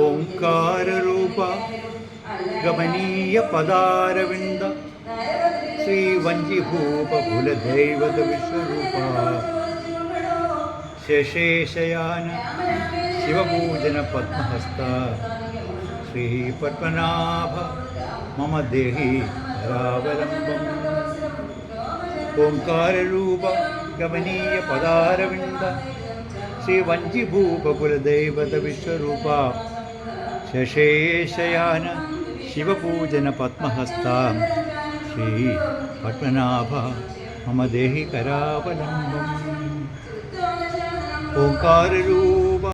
ഓംകാരൂപ ഗമനീയ പദാരവിന്ദ ശ്രീവഞ്ചിഭൂപകുലദൈവത വിശ്വരൂപ ശേഷേശയാന ശിവപൂജന പത്മഹസ്ത ശ്രീപത്മനാഭ മമ ദേഹി കരാവലംബം. ഓംകാരൂപ ഗമനീയ പദാരവിന്ദ ശ്രീവഞ്ചിഭൂപകുലദൈവത വിശ്വരൂപ ശേഷേശയാന ശിവപൂജന പത്മഹസ്ത ശ്രീ പത്മനാഭ മമ ദേഹി കരാവലംബം. ഓംകാരൂപ